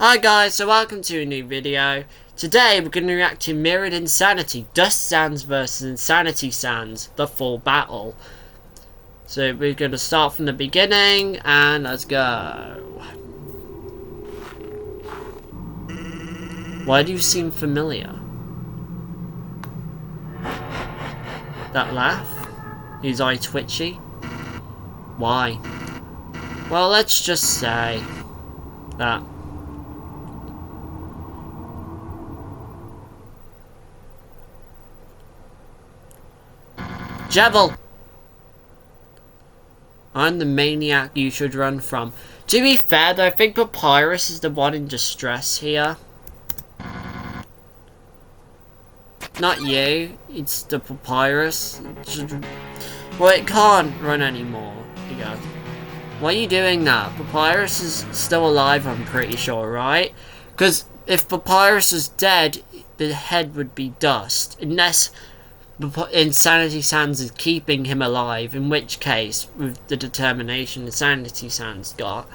Hi guys, so welcome to a new video. Today we're going to react to Mirrored Insanity, Dust Sans vs Insanity Sans, the full battle. So we're going to start from the beginning and let's go. Why do you seem familiar? That laugh? His eye twitchy? Why? Well, let's just say that Jevil! I'm the maniac you should run from. To be fair though, I think Papyrus is the one in distress here. Not you, it's the Papyrus. Well, it can't run anymore. You go. Why are you doing that? Papyrus is still alive, I'm pretty sure, right? Because if Papyrus is dead, the head would be dust. Unless Insanity Sans is keeping him alive, in which case, with the determination Insanity Sans got,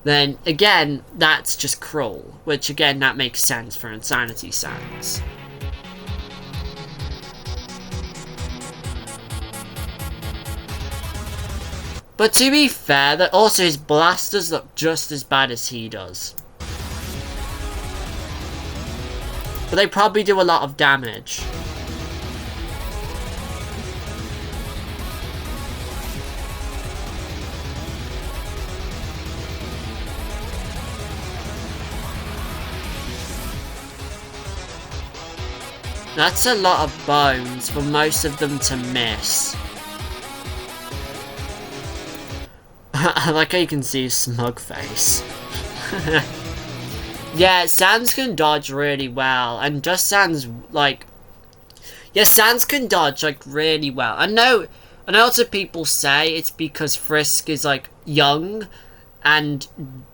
then again, that's just cruel. Which again, that makes sense for Insanity Sans. But to be fair, that also his blasters look just as bad as he does. But they probably do a lot of damage. That's a lot of bones for most of them to miss. I like how you can see his smug face. Yeah, Sans can dodge really well, and just Sans, like... Yeah, Sans can dodge, like, really well. I know lots of people say it's because Frisk is, like, young and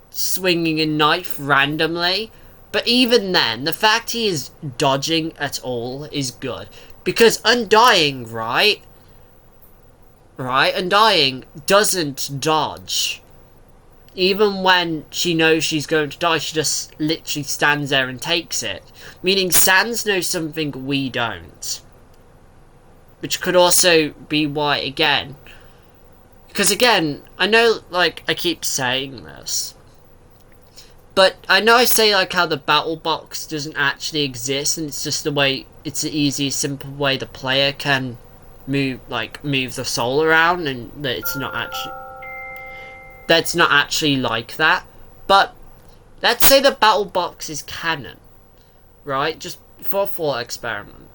swinging a knife randomly, but even then, the fact he is dodging at all is good. Because Undying, right? Undying doesn't dodge. Even when she knows she's going to die, she just literally stands there and takes it. Meaning Sans knows something we don't. Which could also be why, again. Because again, I know, like, I keep saying this. But I know I say, like, how the battle box doesn't actually exist. And it's just the way, it's the easy, simple way the player can move the soul around, and that it's not actually like that. But let's say the battle box is canon, right? Just for a thought experiment.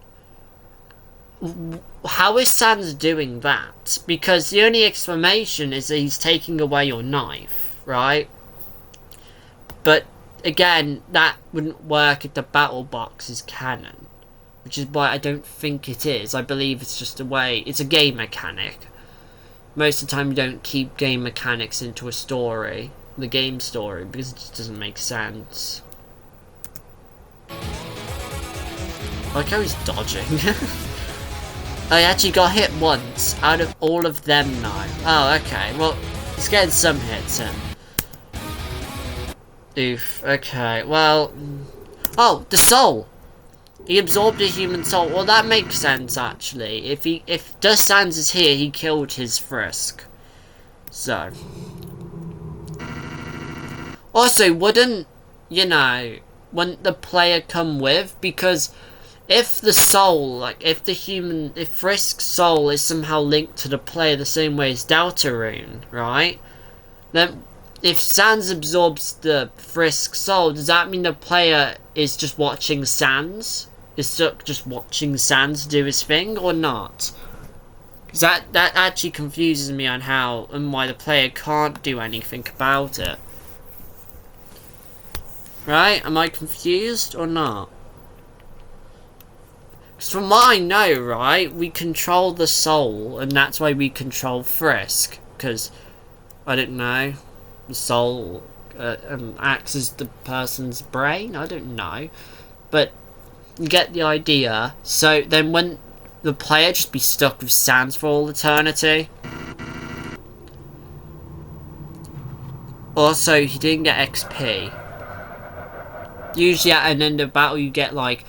How is Sans doing that? Because the only explanation is that he's taking away your knife, right? But again, that wouldn't work if the battle box is canon. Which is why I don't think it is. I believe it's just a way... It's a game mechanic. Most of the time you don't keep game mechanics into a story. The game story. Because it just doesn't make sense. I like how he's dodging. I actually got hit once. Out of all of them now. Oh, okay. Well, he's getting some hits in. Oof. Okay. Well... Oh, the soul! He absorbed a human soul. Well, that makes sense, actually. If Dust Sans is here, he killed his Frisk. So. Also, wouldn't, you know, wouldn't the player come with? Because if the soul, like, if Frisk's soul is somehow linked to the player the same way as Deltarune, right? Then, if Sans absorbs the Frisk soul, does that mean the player is just watching Sans? Is just watching Sans do his thing, or not? Because that actually confuses me on how and why the player can't do anything about it. Right? Am I confused, or not? Because from what I know, right, we control the soul, and that's why we control Frisk. Because, I don't know, the soul acts as the person's brain? I don't know. But you get the idea. So then when the player just be stuck with Sans for all eternity. Also, he didn't get XP. Usually at an end of battle you get like,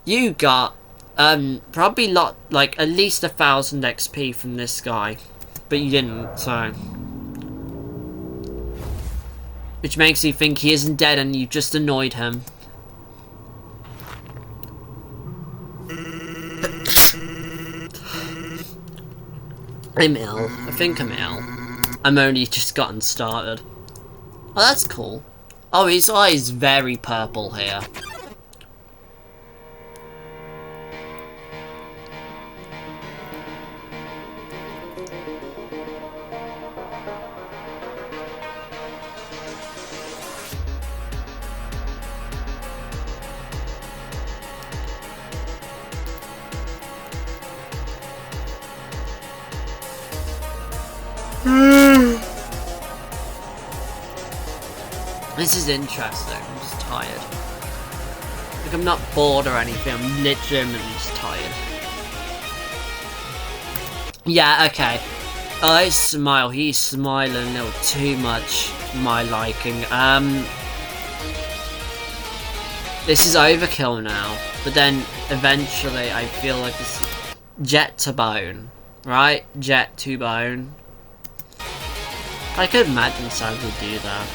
you got probably like at least 1,000 XP from this guy, but you didn't, so, which makes you think he isn't dead and you just annoyed him. I'm ill. I think I'm ill. I'm only just gotten started. Oh, that's cool. Oh, his eye is very purple here. This is interesting. I'm just tired. Like, I'm not bored or anything. I'm legitimately just tired. Yeah, okay. I smile. He's smiling a little too much. My liking. This is overkill now. But then eventually, I feel like this jet to bone, right? Jet to bone. I could imagine Sans would do that.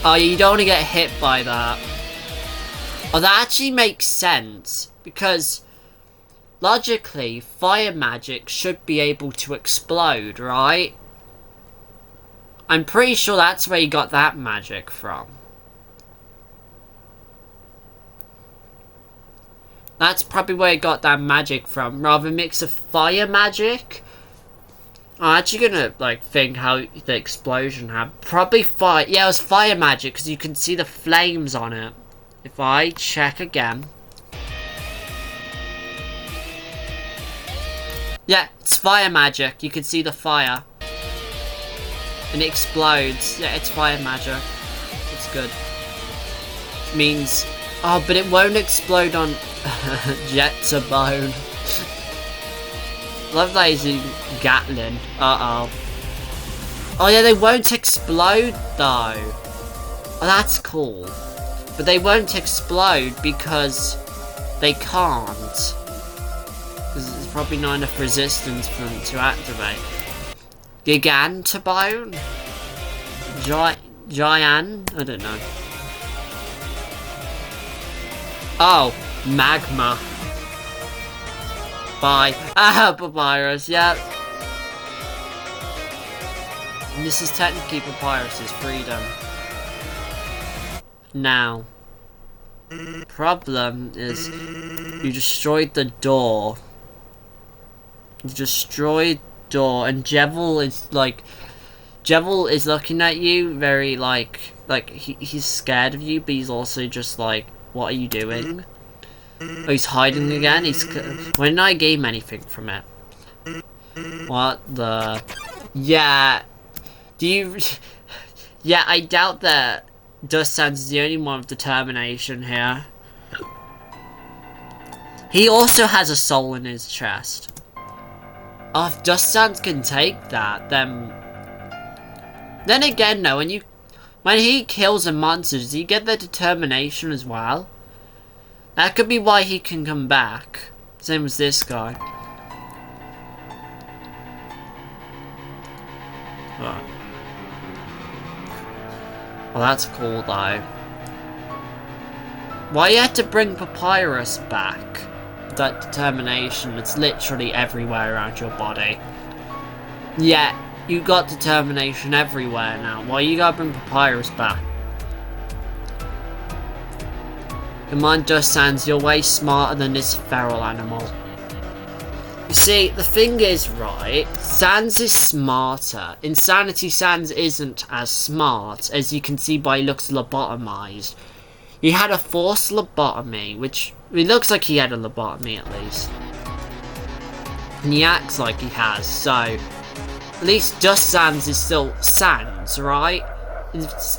Oh, you don't want to get hit by that. Oh, that actually makes sense. Because, logically, fire magic should be able to explode, right? I'm pretty sure that's where you got that magic from. That's probably where you got that magic from. Rather mix of fire magic. I'm actually gonna, like, think how the explosion happened. Probably fire. Yeah, it was fire magic, because you can see the flames on it. If I check again. Yeah, it's fire magic. You can see the fire. And it explodes. Yeah, it's fire magic. It's good. Which means... Oh, but it won't explode on jet to bone. Love that he's in Gatling. Uh-oh. Oh yeah, they won't explode though. Oh, that's cool. But they won't explode because they can't. Because there's probably not enough resistance for them to activate. Gigantobone? Giant? I don't know. Oh, magma. Bye. Ah, Papyrus, yep. And this is technically Papyrus's freedom. Now. Problem is, you destroyed the door. You destroyed door, and Jevil is like... Jevil is looking at you very like he's scared of you, but he's also just like, what are you doing? Oh, he's hiding again? When did I gain anything from it? What the... Yeah. Do you... Yeah, I doubt that Dust Sans is the only one with determination here. He also has a soul in his chest. Oh, if Dust Sans can take that, then... Then again, no, when he kills a monster, does he get the determination as well? That could be why he can come back. Same as this guy. Oh. Well, that's cool, though. Why you had to bring Papyrus back? That determination, it's literally everywhere around your body. Yeah, you got determination everywhere now. Why you gotta bring Papyrus back? Come on, Dust Sans, you're way smarter than this feral animal. You see, the thing is, right, Sans is smarter. Insanity Sans isn't as smart, as you can see by he looks lobotomized. He had a forced lobotomy, which, it looks like he had a lobotomy at least. And he acts like he has, so, at least Dust Sans is still Sans, right?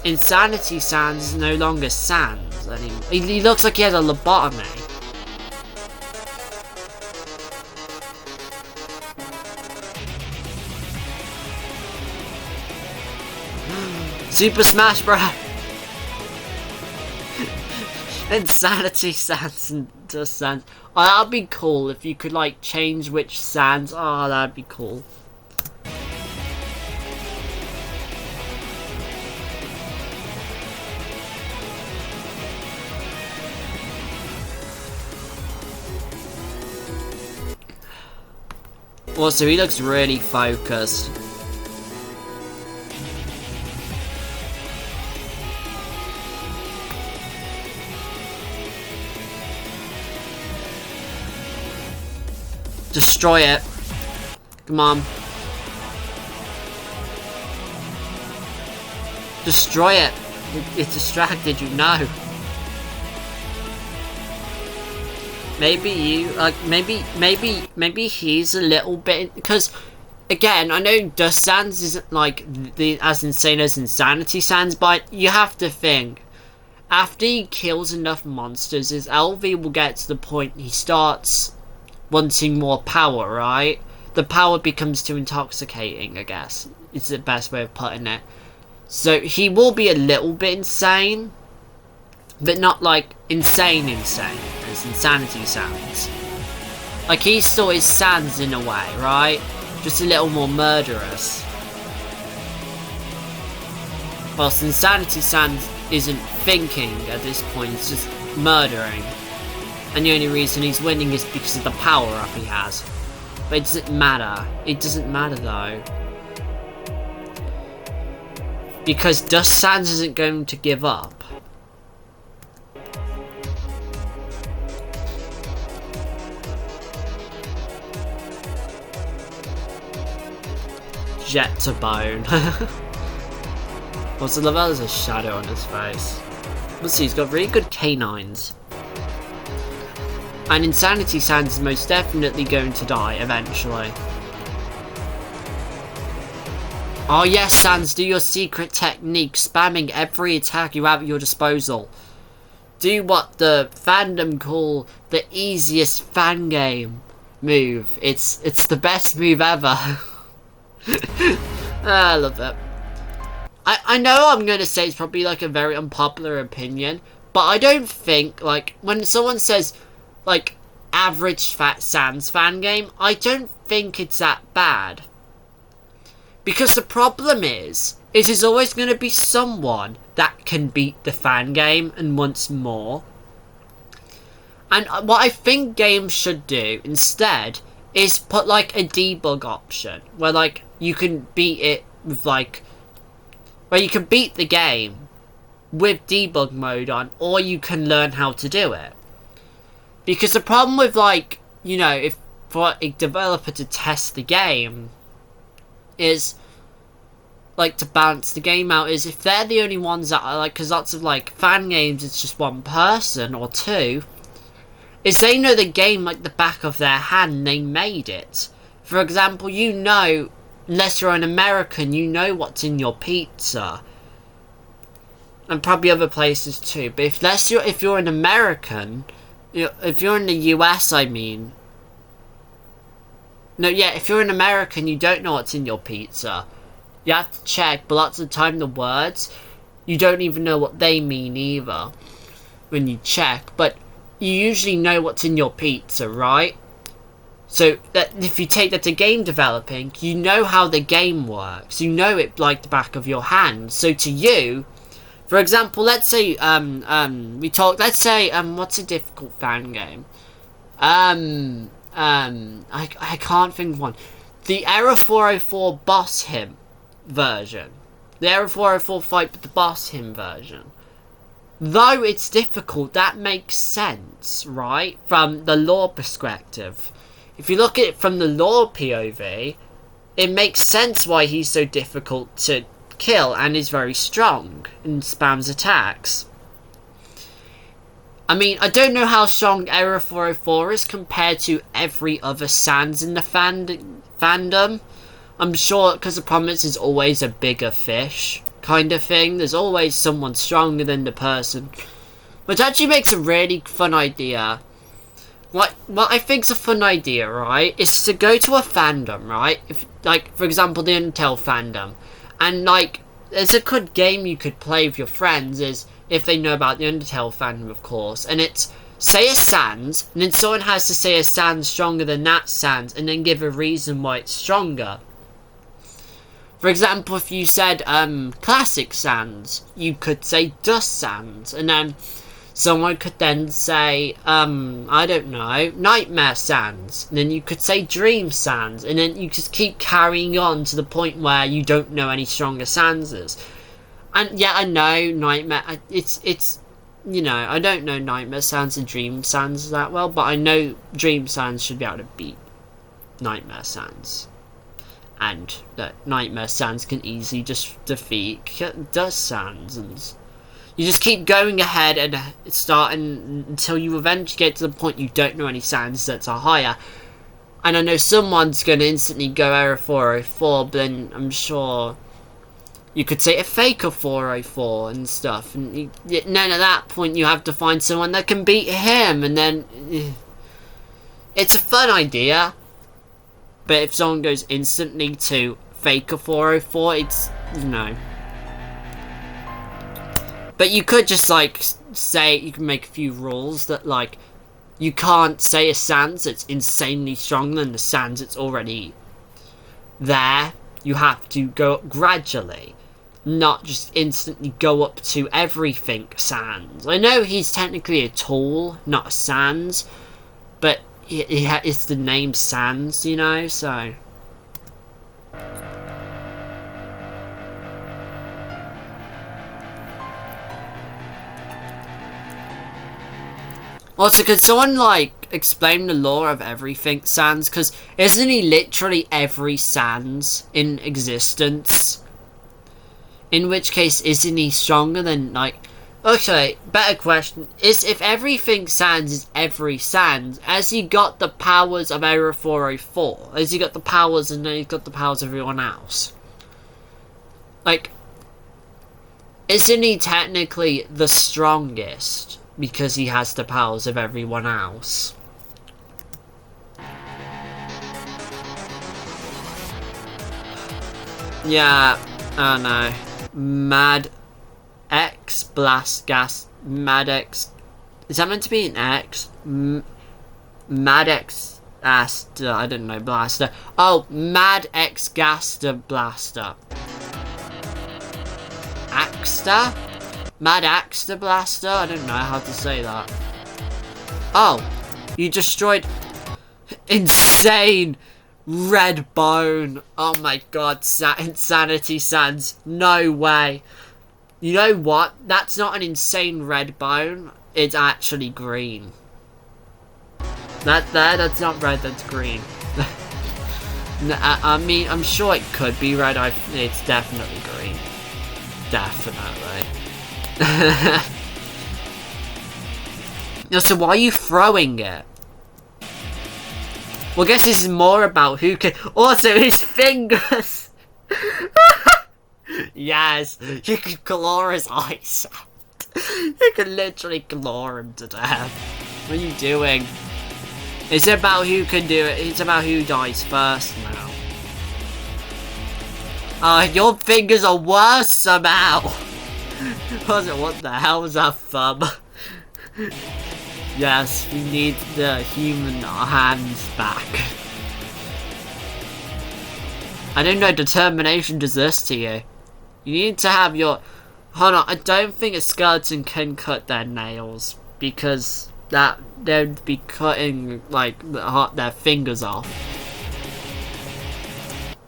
Insanity Sans is no longer Sans anymore. He looks like he had a lobotomy. Super Smash Bros. Insanity Sans and Dust Sans. Oh, that'd be cool if you could like change which Sans. Oh, that'd be cool. Also, he looks really focused. Destroy it. Come on. Destroy it. It's distracted, you know. Maybe you, like, maybe he's a little bit, because, again, I know Dust Sans isn't, like, as insane as Insanity Sans, but you have to think, after he kills enough monsters, his LV will get to the point he starts wanting more power, right? The power becomes too intoxicating, I guess, is the best way of putting it. So, he will be a little bit insane, but not, like, insane, as Insanity Sans. Like, he still is Sans in a way, right? Just a little more murderous. Whilst Insanity Sans isn't thinking at this point, it's just murdering. And the only reason he's winning is because of the power-up he has. But it doesn't matter. It doesn't matter, though. Because Dust Sans isn't going to give up. Jet to bone. Also, Lavelle's a shadow on his face. Let's see, he's got really good canines. And Insanity Sans is most definitely going to die eventually. Oh yes, Sans, do your secret technique, spamming every attack you have at your disposal. Do what the fandom call the easiest fan game move. It's the best move ever. I love it. I know I'm going to say it's probably like a very unpopular opinion, but I don't think, like, when someone says, like, average Sans fan game, I don't think it's that bad. Because the problem is there's always going to be someone that can beat the fan game and wants more. And what I think games should do instead is put like a debug option where like you can beat it with like, where you can beat the game with debug mode on, or you can learn how to do it. Because the problem with, like, you know, if for a developer to test the game is, like, to balance the game out, is if they're the only ones that are, like, because lots of, like, fan games, it's just one person or two, is they know the game like the back of their hand, they made it. For example, you know, unless you're an American, you know what's in your pizza. And probably other places too, but if you're an American, if you're in the US, I mean. No, yeah, if you're an American, you don't know what's in your pizza. You have to check, but lots of the time the words, you don't even know what they mean either when you check. But you usually know what's in your pizza, right? So that if you take that to game developing, you know how the game works. You know it like the back of your hand. So to you, for example, let's say let's say what's a difficult fan game? I can't think of one. The Error 404 boss him version. The Error 404 fight with the boss him version. Though it's difficult, that makes sense, right? From the lore perspective. If you look at it from the lore POV, it makes sense why he's so difficult to kill and is very strong and spams attacks. I mean, I don't know how strong Error 404 is compared to every other Sans in the fandom. I'm sure, because the problem is there's always a bigger fish kind of thing. There's always someone stronger than the person. Which actually makes a really fun idea. What I think's a fun idea, right, is to go to a fandom, right? If, like, for example, the Undertale fandom. And, like, It's a good game you could play with your friends, is if they know about the Undertale fandom, of course. And it's, say a Sans, and then someone has to say a Sans stronger than that Sans, and then give a reason why it's stronger. For example, if you said, Classic Sans, you could say Dust Sans, and then someone could then say, I don't know, Nightmare Sans, and then you could say Dream Sans, and then you just keep carrying on to the point where you don't know any stronger Sanses. And yeah, I know Nightmare, it's, you know, I don't know Nightmare Sans and Dream Sans that well, but I know Dream Sans should be able to beat Nightmare Sans. And that Nightmare Sans can easily just defeat Dust Sans, and you just keep going ahead and starting until you eventually get to the point you don't know any Sans that are higher. And I know someone's going to instantly go Error 404, but then I'm sure you could say a Faker 404 and stuff. And then at that point you have to find someone that can beat him, and then it's a fun idea. But if someone goes instantly to Faker 404, it's, you know. But you could just, like, say, you can make a few rules that, like, you can't say a Sans that's insanely stronger than the Sans that's already there. You have to go up gradually, not just instantly go up to everything Sans. I know he's technically a tool, not a Sans, but it's the name Sans, you know, so. Also, could someone, like, explain the lore of everything Sans? Because isn't he literally every Sans in existence? In which case, isn't he stronger than, like... Okay, better question. Is if everything Sans is every Sans, has he got the powers of Error 404? Has he got the powers and then he's got the powers of everyone else? Like, isn't he technically the strongest? Because he has the powers of everyone else. Yeah, I don't know. Mad X Blast Gas. Mad X. Is that meant to be an X? Mad X Aster. I don't know. Blaster. Oh, Mad X Gaster Blaster. Axter? Mad Axter Blaster? I don't know how to say that. Oh, you destroyed insane red bone. Oh my god, Insanity Sans. No way. You know what? That's not an insane red bone. It's actually green. That's not red, that's green. I mean, I'm sure it could be red. It's definitely green. Definitely. So why are you throwing it? Well, I guess this is more about who can... Also, his fingers! Yes, you can claw his eyes out. You can literally claw him to death. What are you doing? It's about who can do it. It's about who dies first now. Your fingers are worse somehow. What the hell was that thumb? Yes, we need the human hands back. I don't know determination does this to you. You need to have your... Hold on, I don't think a skeleton can cut their nails. Because they'd be cutting, like, their fingers off.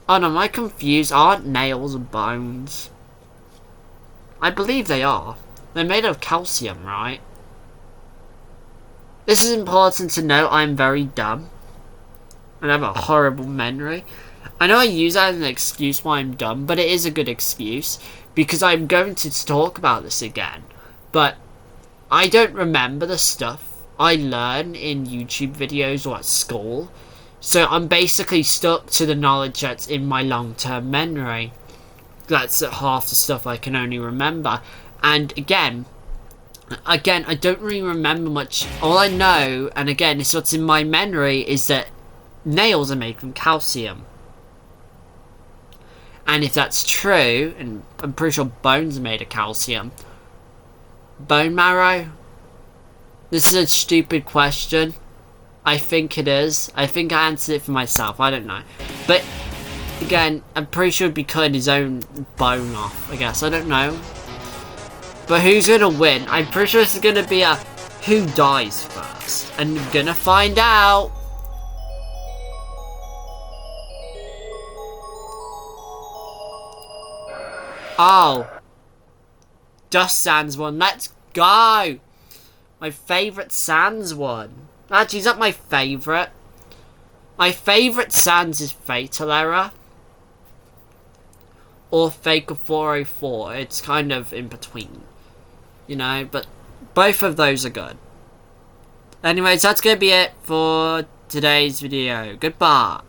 Oh no, am I confused? Aren't nails bones? I believe they are. They're made of calcium, right? This is important to note. I'm very dumb. And I have a horrible memory. I know I use that as an excuse why I'm dumb, but it is a good excuse. Because I'm going to talk about this again. But I don't remember the stuff I learn in YouTube videos or at school. So I'm basically stuck to the knowledge that's in my long-term memory. That's half the stuff I can only remember. And again, I don't really remember much. All I know, and again, it's what's in my memory, is that nails are made from calcium. And if that's true, and I'm pretty sure bones are made of calcium, bone marrow? This is a stupid question. I think it is. I think I answered it for myself. I don't know. But, again, I'm pretty sure he'd be cutting his own bone off, I guess. I don't know. But who's gonna win? I'm pretty sure it's gonna be a who dies first. And I'm gonna find out. Oh. Just Sans one. Let's go. My favourite Sans one. Actually, is that my favourite? My favourite Sans is Fatal Error. Or Faker 404. It's kind of in between. You know, but both of those are good. Anyways, that's going to be it for today's video. Goodbye.